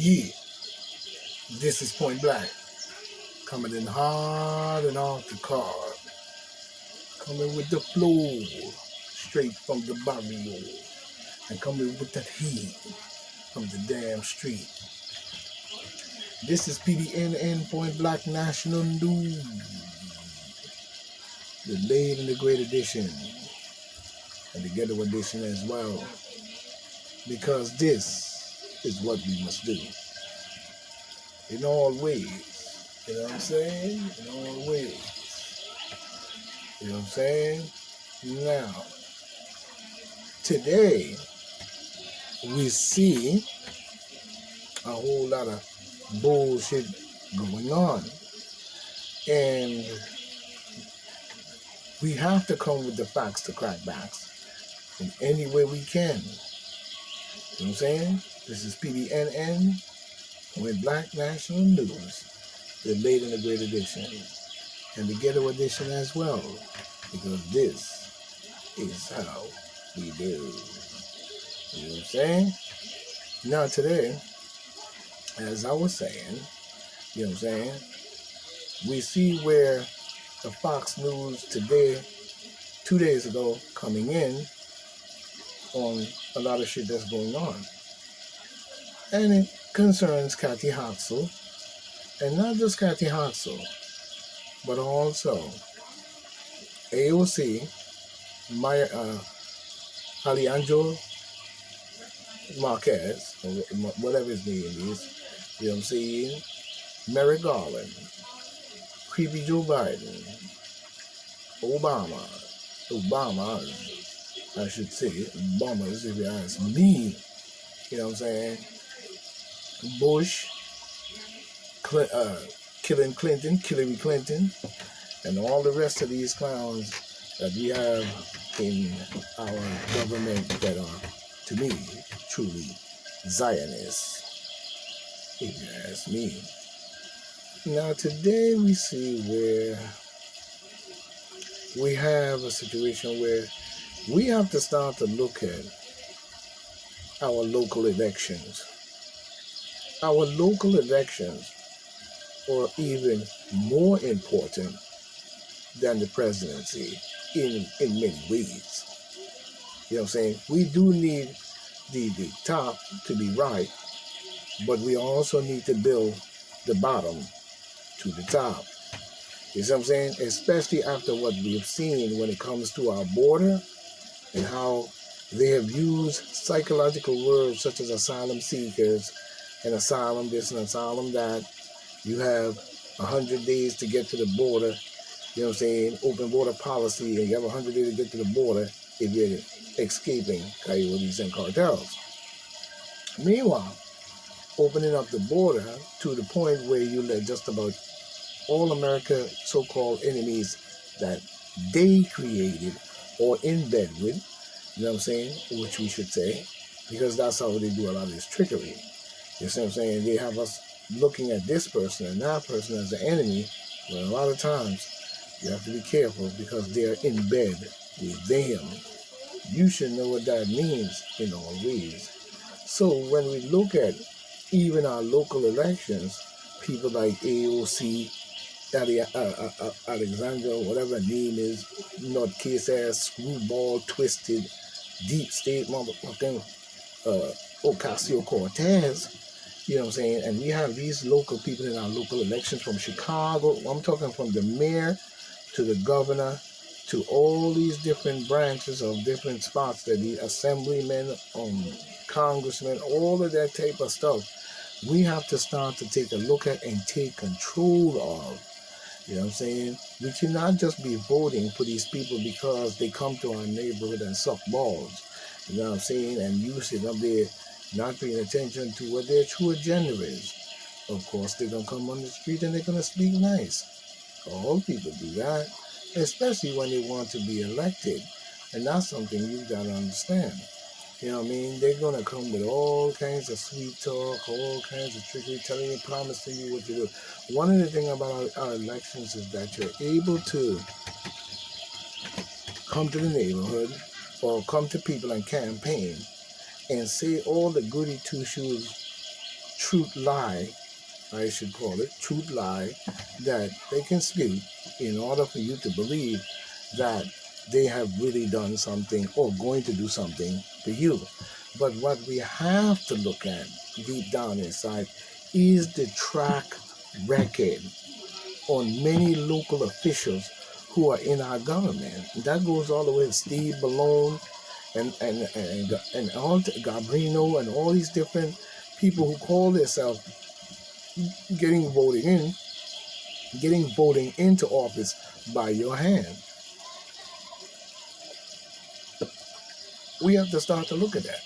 Yeah, this is Point Black, coming in hard and off the card, coming with the flow, straight from the barrio, and coming with that heat from the damn street. This is PDNN Point Black National News, the late and the great edition, and the ghetto edition as well, because this is what we must do in all ways. You know what I'm saying? In all ways. You know what I'm saying? Now, today, we see a whole lot of bullshit going on. And we have to come with the facts to crackbacks in any way we can. You know what I'm saying? This is PDNN with Black National News, the late and the great edition, and the ghetto edition as well, because this is how we do. You know what I'm saying? Now today, as I was saying, you know what I'm saying, we see where the Fox News today, 2 days ago, coming in on a lot of shit that's going on. And it concerns Kathy Hochul, and not just Kathy Hochul, but also AOC, Alejandro Marquez, or whatever his name is, you know what I'm saying, Merrick Garland, Creepy Joe Biden, Obama, I should say, Obamas, if you ask me, you know what I'm saying, Bush, killing Clinton, Hillary Clinton, and all the rest of these clowns that we have in our government that are, to me, truly Zionists, if you ask me. Now today we see where we have a situation where we have to start to look at our local elections. Our local elections are even more important than the presidency in many ways. You know what I'm saying? We do need the top to be right, but we also need to build the bottom to the top. You see what I'm saying? Especially after what we've seen when it comes to our border and how they have used psychological words such as asylum seekers and asylum this and asylum that. You have 100 days to get to the border, you know what I'm saying, open border policy, and you have 100 days to get to the border if you're escaping coyotes and cartels. Meanwhile, opening up the border to the point where you let just about all America so-called enemies that they created or in bed with, you know what I'm saying, which we should say, because that's how they do a lot of this trickery. You see what I'm saying? They have us looking at this person and that person as an enemy, but a lot of times you have to be careful because they are in bed with them. You should know what that means in all ways. So when we look at even our local elections, people like AOC, Alexandra, whatever her name is, nutcase ass, screwball, twisted, deep state motherfucking Ocasio-Cortez, you know what I'm saying? And we have these local people in our local elections from Chicago. I'm talking from the mayor to the governor to all these different branches of different spots that the assemblymen, congressmen, all of that type of stuff. We have to start to take a look at and take control of. You know what I'm saying? We cannot just be voting for these people because they come to our neighborhood and suck balls. You know what I'm saying? And you sit up there not paying attention to what their true agenda is. Of course, they're going to come on the street and they're going to speak nice. All people do that, especially when they want to be elected. And that's something you've got to understand. You know what I mean? They're going to come with all kinds of sweet talk, all kinds of trickery, telling you, promising you what to do. One of the things about our elections is that you're able to come to the neighborhood or come to people and campaign and say all the goody two-shoes truth lie, I should call it, truth lie, that they can speak in order for you to believe that they have really done something or going to do something for you. But what we have to look at deep down inside is the track record on many local officials who are in our government. That goes all the way to Steve Ballone and all Gabrino and all these different people who call themselves getting voting into office by your hand. We have to start to look at that.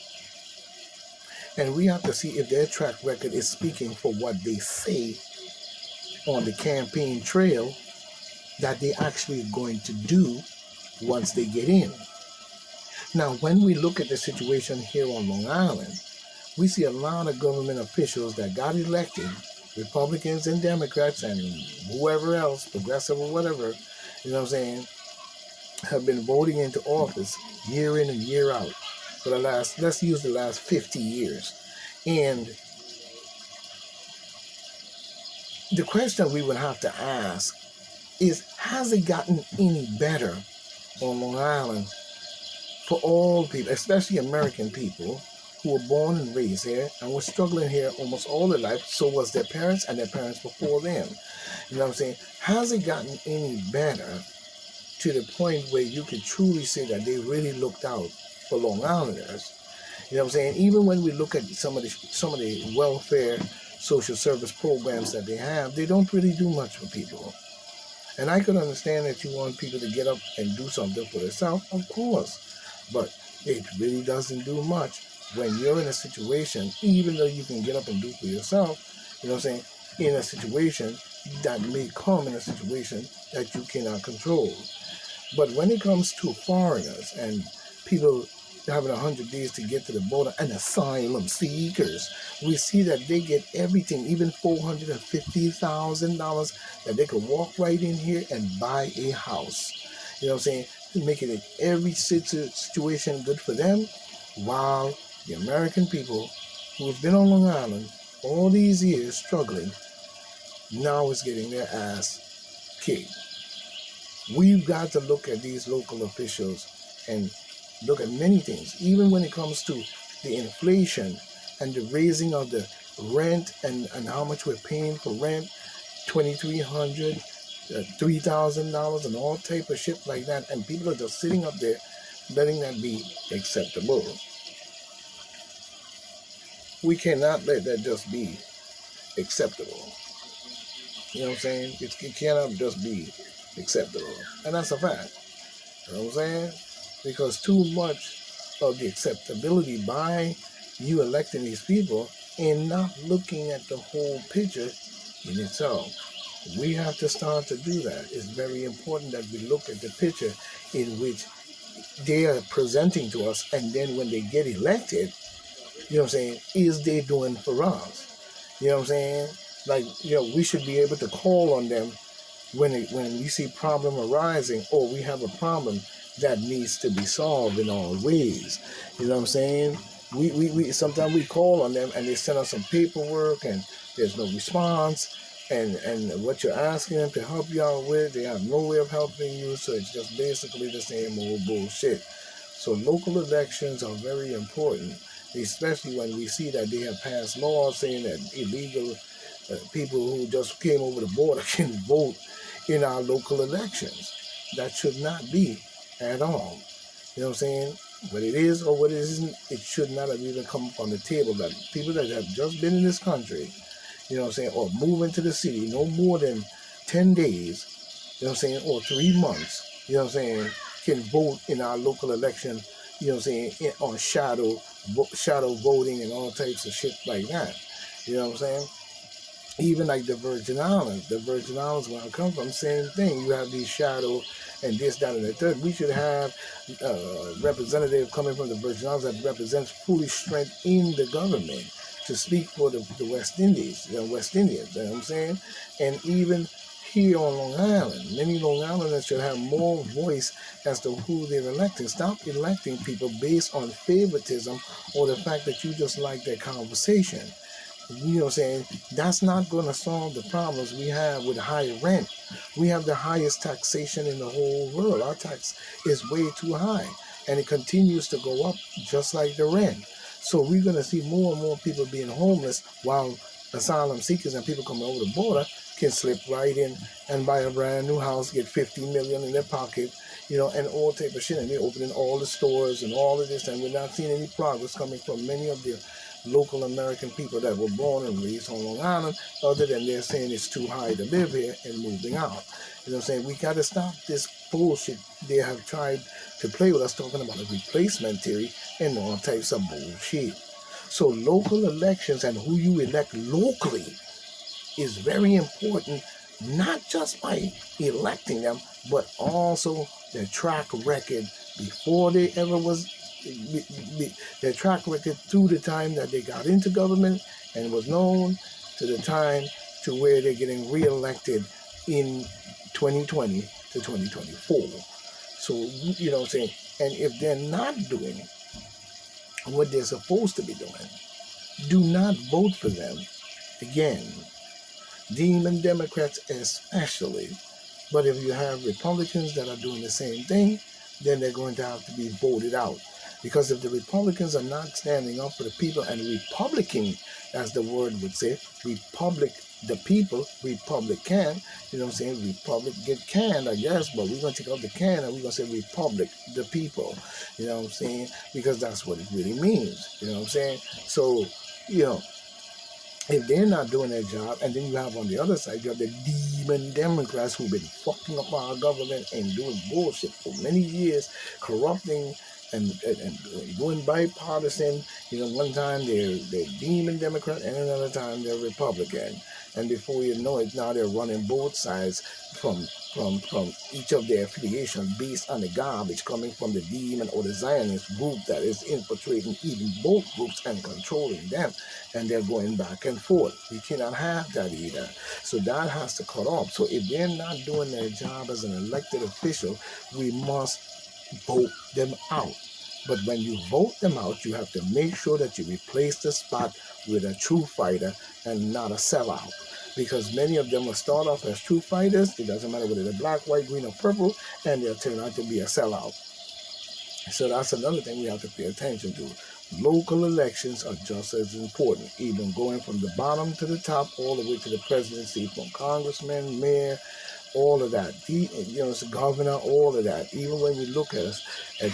And we have to see if their track record is speaking for what they say on the campaign trail that they actually going to do once they get in. Now, when we look at the situation here on Long Island, we see a lot of government officials that got elected, Republicans and Democrats and whoever else, progressive or whatever, you know what I'm saying, have been voting into office year in and year out for the last, let's use the last 50 years. And the question we would have to ask is, has it gotten any better on Long Island for all people, especially American people who were born and raised here and were struggling here almost all their life? So was their parents and their parents before them. You know what I'm saying? Has it gotten any better to the point where you could truly say that they really looked out for Long Islanders? You know what I'm saying? Even when we look at some of the welfare social service programs that they have, they don't really do much for people. And I could understand that you want people to get up and do something for themselves, of course. But it really doesn't do much when you're in a situation, even though you can get up and do for yourself, you know what I'm saying, in a situation that may come in a situation that you cannot control. But when it comes to foreigners and people having 100 days to get to the border and asylum seekers, we see that they get everything, even $450,000 that they could walk right in here and buy a house. You know what I'm saying? Making it every situation good for them, while the American people who have been on Long Island all these years struggling, now is getting their ass kicked. We've got to look at these local officials and look at many things, even when it comes to the inflation and the raising of the rent and how much we're paying for rent, $2,300, $3,000 and all type of shit like that, and people are just sitting up there letting that be acceptable. We cannot let that just be acceptable. You know what I'm saying? It cannot just be acceptable. And that's a fact. You know what I'm saying? Because too much of the acceptability by you electing these people and not looking at the whole picture in itself. We have to start to do that. It's very important that we look at the picture in which they are presenting to us, and then when they get elected, you know what I'm saying, is they doing for us? You know what I'm saying? Like, you know, we should be able to call on them when we see problem arising, or we have a problem that needs to be solved in all ways. You know what I'm saying? We sometimes we call on them and they send us some paperwork and there's no response, and what you're asking them to help you out with, they have no way of helping you, so it's just basically the same old bullshit. So local elections are very important, especially when we see that they have passed laws saying that illegal people who just came over the border can vote in our local elections. That should not be at all. You know what I'm saying? What it is or what it isn't, it should not have even come up on the table that people that have just been in this country, you know what I'm saying, or move into the city no more than 10 days, you know what I'm saying, or 3 months, you know what I'm saying, can vote in our local election, you know what I'm saying, on shadow voting and all types of shit like that. You know what I'm saying? Even like the Virgin Islands, where I come from, same thing. You have these shadow and this, that, and the third. We should have a representative coming from the Virgin Islands that represents foolish strength in the government to speak for the West Indies, West Indians, you know what I'm saying? And even here on Long Island, many Long Islanders should have more voice as to who they're electing. Stop electing people based on favoritism or the fact that you just like their conversation. You know what I'm saying? That's not going to solve the problems we have with high rent. We have the highest taxation in the whole world. Our tax is way too high, and it continues to go up just like the rent. So we're going to see more and more people being homeless while asylum seekers and people coming over the border can slip right in and buy a brand new house, get 50 million in their pocket, and all type of shit. And they're opening all the stores and all of this, and we're not seeing any progress coming from many of the local American people that were born and raised on Long Island, other than they're saying it's too high to live here and moving out. You know what I'm saying? We got to stop this bullshit they have tried to play with us, talking about a replacement theory and all types of bullshit. So local elections and who you elect locally is very important, not just by electing them, but also their track record before they ever was their track record through the time that they got into government and was known to the time to where they're getting reelected in 2020 to 2024. So, you know what I'm saying? And if they're not doing what they're supposed to be doing, do not vote for them. Again, Demon Democrats especially. But if you have Republicans that are doing the same thing, then they're going to have to be voted out. Because if the Republicans are not standing up for the people and Republican, as the word would say, Republic the people, Republican, you know what I'm saying? Republic get canned, I guess, but we're going to take out the can and we're going to say Republic the people, you know what I'm saying? Because that's what it really means, you know what I'm saying? So, if they're not doing their job, and then you have on the other side, you have the demon Democrats who've been fucking up our government and doing bullshit for many years, corrupting and going bipartisan. One time they're demon Democrat and another time they're Republican. And before you know it, now they're running both sides from each of their affiliations based on the garbage coming from the demon or the Zionist group that is infiltrating even both groups and controlling them. And they're going back and forth. We cannot have that either. So that has to cut off. So if they're not doing their job as an elected official, we must vote them out. But when you vote them out, you have to make sure that you replace the spot with a true fighter and not a sellout. Because many of them will start off as true fighters. It doesn't matter whether they're black, white, green, or purple, and they'll turn out to be a sellout. So that's another thing we have to pay attention to. Local elections are just as important, even going from the bottom to the top, all the way to the presidency, from congressman, mayor, all of that. The governor, all of that. Even when we look at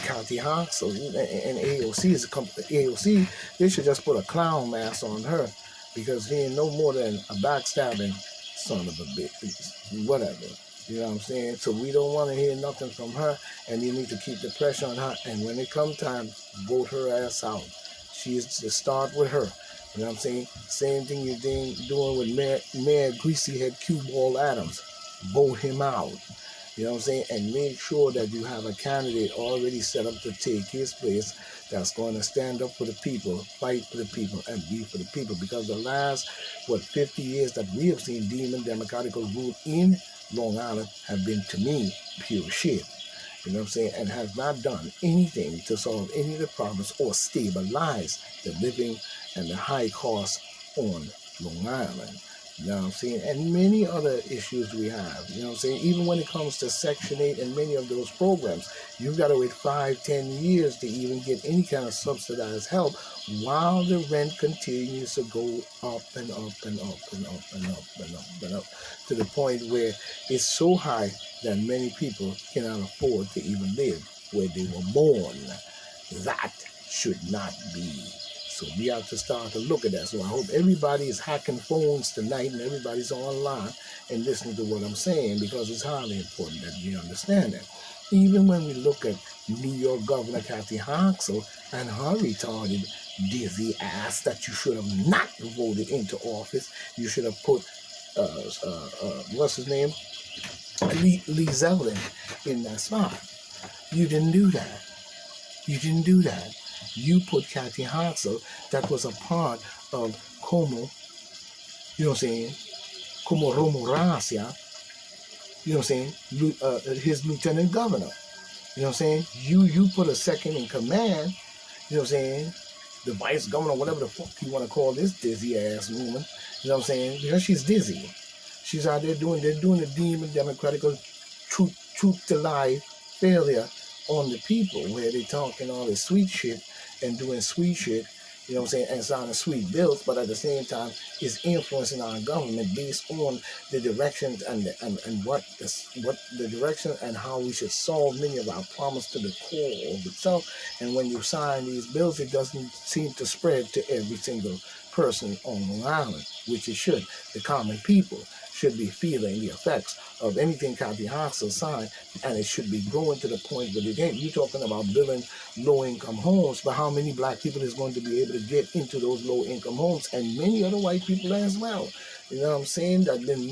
Kathy Hochul and AOC, they should just put a clown mask on her, because he ain't no more than a backstabbing son of a bitch, whatever. You know what I'm saying? So we don't want to hear nothing from her, and you need to keep the pressure on her. And when it comes time, vote her ass out. She's to start with her. You know what I'm saying? Same thing you're doing with Mayor Greasy Head Cue Ball Adams. Vote him out. You know what I'm saying? And make sure that you have a candidate already set up to take his place that's going to stand up for the people, fight for the people, and be for the people. Because the last, 50 years that we have seen demon democratic rule in Long Island have been, to me, pure shit. You know what I'm saying? And has not done anything to solve any of the problems or stabilize the living and the high costs on Long Island. You know what I'm saying? And many other issues we have. You know what I'm saying? Even when it comes to Section 8 and many of those programs, you've got to wait 5-10 years to even get any kind of subsidized help, while the rent continues to go up and up and up and up and up and up and up, to the point where it's so high that many people cannot afford to even live where they were born. That should not be. So we have to start to look at that. So I hope everybody is hacking phones tonight and everybody's online and listening to what I'm saying, because it's highly important that we understand that. Even when we look at New York Governor Kathy Hochul and her retarded, dizzy ass that you should have not voted into office, you should have put, what's his name? Lee Zeldin in that spot. You didn't do that. You didn't do that. You put Kathy Hochul, that was a part of Como, you know what I'm saying, Como Romoracia, you know what I'm saying, his lieutenant governor. You know what I'm saying? You put a second in command, you know what I'm saying, the vice governor, whatever the fuck you want to call this dizzy ass woman. You know what I'm saying? Because she's dizzy. She's out there they're doing the demon democratical truth to lie failure on the people, where they talking all this sweet shit and doing sweet shit, you know what I'm saying, and signing sweet bills, but at the same time is influencing our government based on the directions and what the direction and how we should solve many of our problems to the core of itself. And when you sign these bills, it doesn't seem to spread to every single person on Long Island, which it should. The common people should be feeling the effects of anything Kathy Hochul signed, and it should be growing to the point where you're talking about building low-income homes, but how many black people is going to be able to get into those low-income homes, and many other white people as well. You know what I'm saying? That been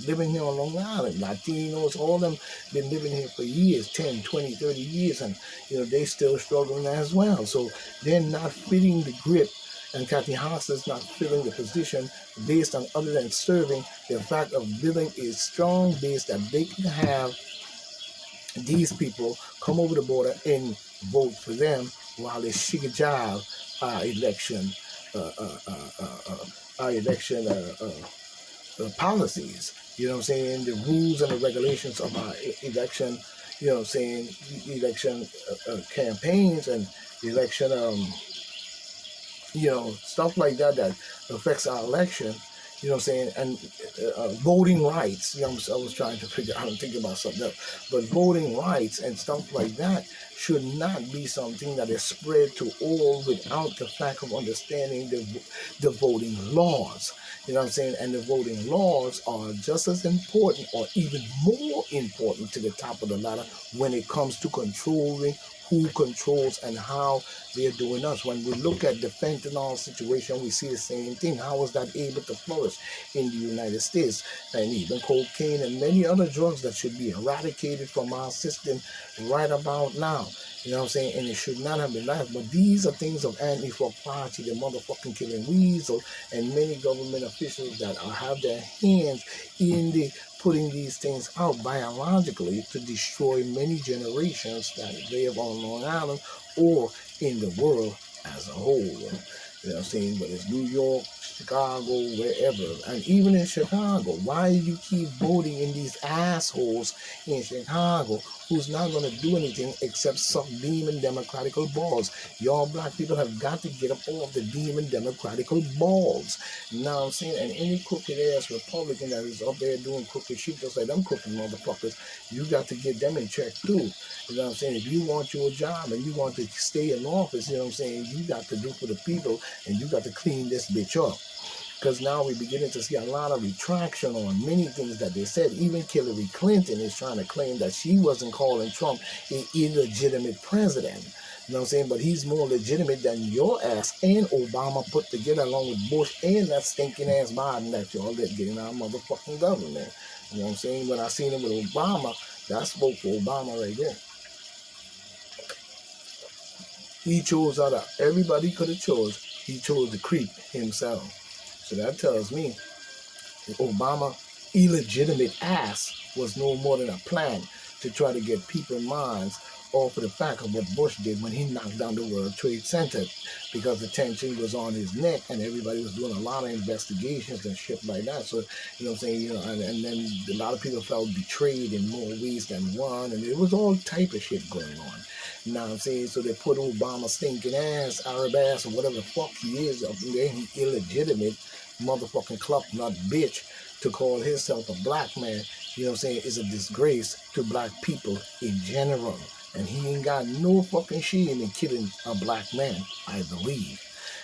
living here on Long Island, Latinos, all of them been living here for years, 10, 20, 30 years, and they still struggling as well. So they're not fitting the grip, and Kathy Hochul is not filling the position based on other than serving the fact of building a strong base that they can have these people come over the border and vote for them while they shigajal our election policies. You know what I'm saying? The rules and the regulations of our election, you know what I'm saying, election campaigns and election stuff like that affects our election, you know what I'm saying, and voting rights, I was trying to figure out and think about something else, but voting rights and stuff like that should not be something that is spread to all without the fact of understanding the voting laws, you know what I'm saying, and the voting laws are just as important or even more important to the top of the ladder when it comes to controlling who controls and how they're doing us. When we look at the fentanyl situation, we see the same thing. How was that able to flourish in the United States? And even cocaine and many other drugs that should be eradicated from our system right about now. You know what I'm saying? And it should not have been left. But these are things of Antifa Party, the motherfucking killing weasel, and many government officials that have their hands in the putting these things out biologically to destroy many generations that live on Long Island or in the world as a whole. You know what I'm saying? But it's New York, Chicago, wherever. And even in Chicago, why do you keep voting in these assholes in Chicago who's not going to do anything except suck demon democratical balls? Y'all black people have got to get up off the demon democratical balls. You know what I'm saying? And any crooked ass Republican that is up there doing crooked shit just like them crooked motherfuckers, you got to get them in check too. You know what I'm saying? If you want your job and you want to stay in office, you know what I'm saying, you got to do for the people and you got to clean this bitch up. Because now we're beginning to see a lot of retraction on many things that they said. Even Hillary Clinton is trying to claim that she wasn't calling Trump an illegitimate president. You know what I'm saying? But he's more legitimate than your ass and Obama put together, along with Bush and that stinking ass Biden that y'all let get in our motherfucking government. You know what I'm saying? When I seen him with Obama, that spoke for Obama right there. He chose out of everybody could have chose. He chose the creep himself. So that tells me that Obama illegitimate ass was no more than a plan to try to get people's minds off of the fact of what Bush did when he knocked down the World Trade Center, because the tension was on his neck and everybody was doing a lot of investigations and shit like that. So, you know what I'm saying, and then a lot of people felt betrayed in more ways than one, and it was all type of shit going on. You know what I'm saying? So they put Obama stinking ass, Arab ass, or whatever the fuck he is up there, he illegitimate motherfucking club nut bitch, to call himself a black man, you know what I'm saying, is a disgrace to black people in general. And he ain't got no fucking shame in killing a black man, I believe.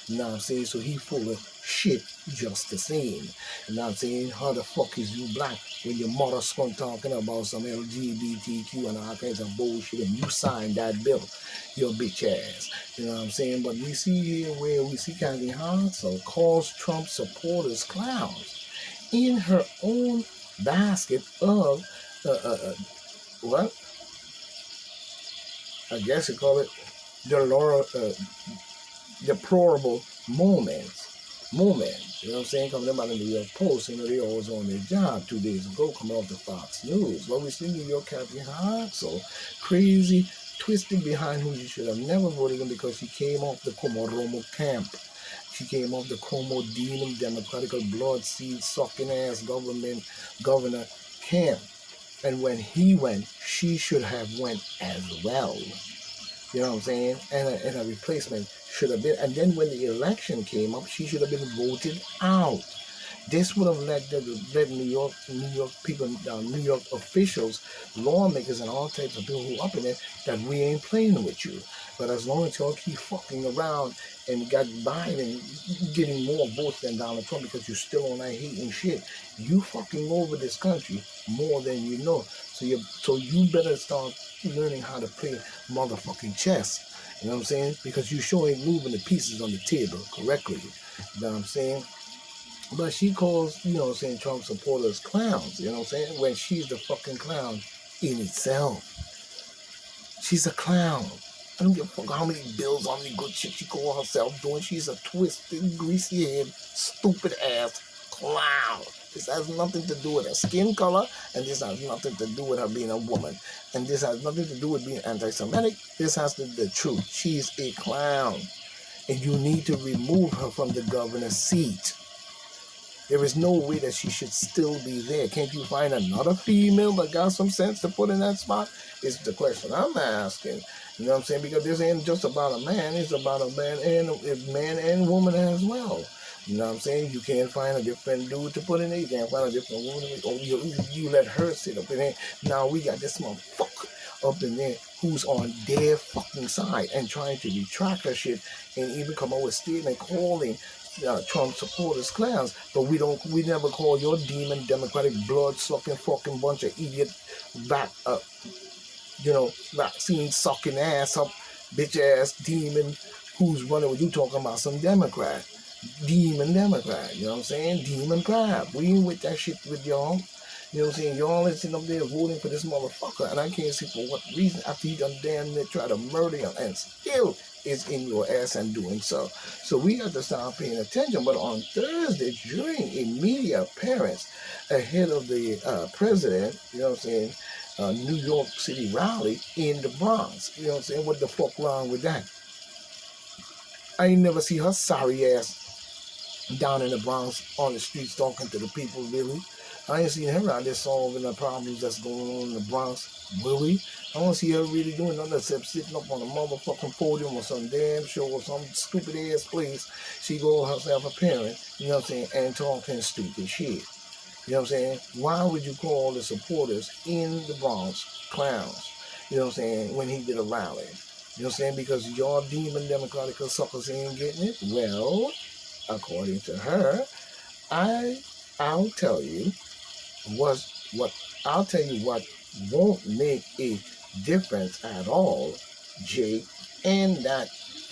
You know what I'm saying? So he full of shit just the same. You know what I'm saying? How the fuck is you black when your mother's son talking about some LGBTQ and all kinds of bullshit and you signed that bill? Your bitch ass. You know what I'm saying? But we see here where we see Kathy Hochul calls Trump supporters clowns in her own basket of what? I guess you call it deplorable moments. You know what I'm saying? Coming about the New York Post, they always on their job 2 days ago, coming off the Fox News. Well, we see New York Kathy Hochul, crazy twisted behind who you should have never voted in because she came off the Komoromo camp. She came off the Como demon, democratical blood seed sucking ass governor camp. And when he went, she should have went as well. You know what I'm saying? And a replacement should have been. And then when the election came up, she should have been voted out. This would have led New York people, New York officials, lawmakers, and all types of people who are up in it that we ain't playing with you. But as long as y'all keep fucking around and got Biden getting more votes than Donald Trump because you're still on that hating shit, you fucking over this country more than you know. So you better start learning how to play motherfucking chess. You know what I'm saying? Because you sure ain't moving the pieces on the table correctly. You know what I'm saying? But she calls, you know what I'm saying, Trump supporters clowns, you know what I'm saying? When she's the fucking clown in itself. She's a clown. I don't give a fuck how many bills, how many good shit she calls herself doing. She's a twisted, greasy head, stupid ass clown. This has nothing to do with her skin color, and this has nothing to do with her being a woman. And this has nothing to do with being anti-Semitic. This has to do with the truth. She's a clown. And you need to remove her from the governor's seat. There is no way that she should still be there. Can't you find another female that got some sense to put in that spot? Is the question I'm asking. You know what I'm saying? Because this ain't just about a man. It's about a man and woman as well. You know what I'm saying? You can't find a different dude to put in there. You can't find a different woman. Or you let her sit up in there. Now we got this motherfucker up in there who's on their fucking side and trying to retract her shit and even come up with a statement calling Trump supporters clowns, but we never call your demon democratic blood sucking fucking bunch of idiot vaccine sucking ass up bitch ass demon who's running with you talking about some Democrat. Demon Democrat, you know what I'm saying? Demon crap. We ain't with that shit with y'all. You know what I'm saying? Y'all is sitting up there voting for this motherfucker, and I can't see for what reason after he done damn near try to murder him and still is in your ass and doing so. So we have to start paying attention. But on Thursday, during a media appearance ahead of the president, you know what I'm saying, New York City rally in the Bronx, you know what I'm saying? What the fuck wrong with that? I ain't never see her sorry ass down in the Bronx on the streets talking to the people, really. I ain't seen her out there solving the problems that's going on in the Bronx, really. I don't see her really doing nothing except sitting up on a motherfucking podium or some damn show or some stupid ass place. She go herself appearing, you know what I'm saying, and talking stupid shit. You know what I'm saying? Why would you call the supporters in the Bronx clowns? You know what I'm saying? When he did a rally. You know what I'm saying? Because y'all demon democratic suckers ain't getting it. Well, according to her, I'll tell you what won't make a difference at all, Jake, and that's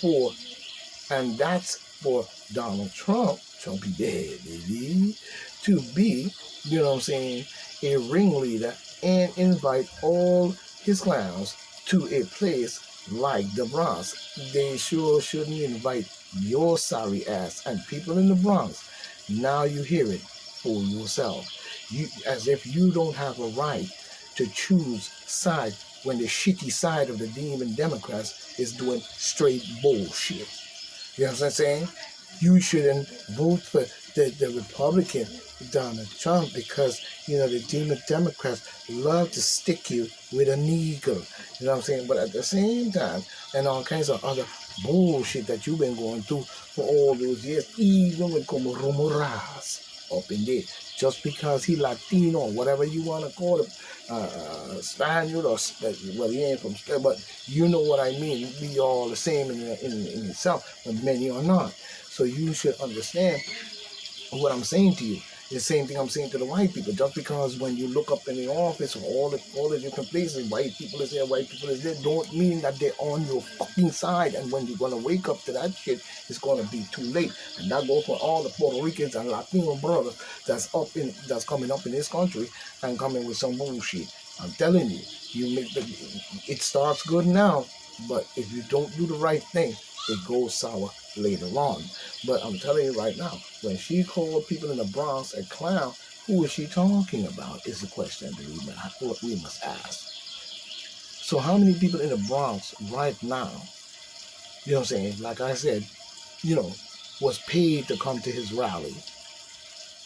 for Donald Trump, Trumpy dead, baby, to be, you know what I'm saying, a ringleader and invite all his clowns to a place like the Bronx. They sure shouldn't invite your sorry ass and people in the Bronx. Now you hear it for yourself. As if you don't have a right to choose side when the shitty side of the demon Democrats is doing straight bullshit. You know what I'm saying? You shouldn't vote for the Republican Donald Trump because, you know, the demon Democrats love to stick you with a needle. You know what I'm saying? But at the same time, and all kinds of other bullshit that you've been going through for all those years, even with Como Romoraz up in there, just because he Latino or whatever you want to call him, Spaniard or well, he ain't from Spain, but you know what I mean. We all the same in itself, but many are not. So you should understand what I'm saying to you. The same thing I'm saying to the white people. Just because when you look up in the office or all the different places, white people is there, white people is there, don't mean that they're on your fucking side. And when you're gonna wake up to that shit, it's gonna be too late. And that goes for all the Puerto Ricans and Latino brothers that's coming up in this country and coming with some bullshit. I'm telling you, it starts good now, but if you don't do the right thing, it goes sour later on. But I'm telling you right now, when she called people in the Bronx a clown, who is she talking about is the question that we must ask. So how many people in the Bronx right now, you know what I'm saying, like I said, you know, was paid to come to his rally?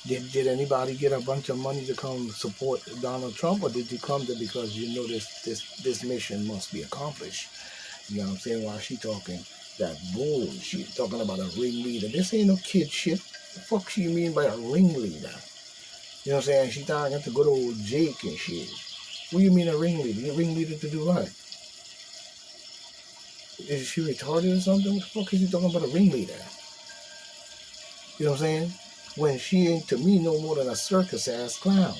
Did anybody get a bunch of money to come support Donald Trump, or did you come there because you know this mission must be accomplished? You know what I'm saying? While she talking that bullshit, talking about a ringleader. This ain't no kid shit. The fuck she mean by a ringleader? You know what I'm saying? She talking to good old Jake and shit. What do you mean a ringleader? A ringleader to do what? Is she retarded or something? What the fuck is he talking about a ringleader? You know what I'm saying? When she ain't to me no more than a circus ass clown.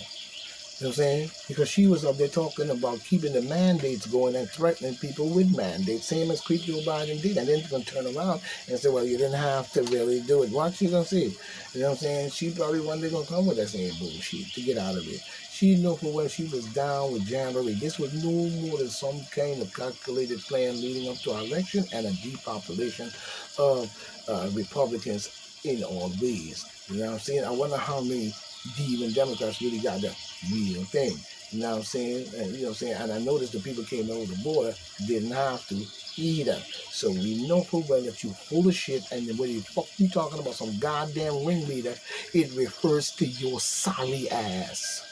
You know what I'm saying? Because she was up there talking about keeping the mandates going and threatening people with mandates, same as Joe Biden did. And then she's going to turn around and say, well, you didn't have to really do it. What she going to say? You know what I'm saying? She probably one day going to come with that same bullshit to get out of it. She knew for when she was down with Jamboree, this was no more than some kind of calculated plan leading up to our election and a depopulation of Republicans in all ways. You know what I'm saying? I wonder how many even Democrats really got that real thing. You know what I'm saying? And you know what I'm saying? And I noticed the people came over the border didn't have to either. So we know for well that you full of shit, and when you fuck you talking about some goddamn ringleader, it refers to your sorry ass.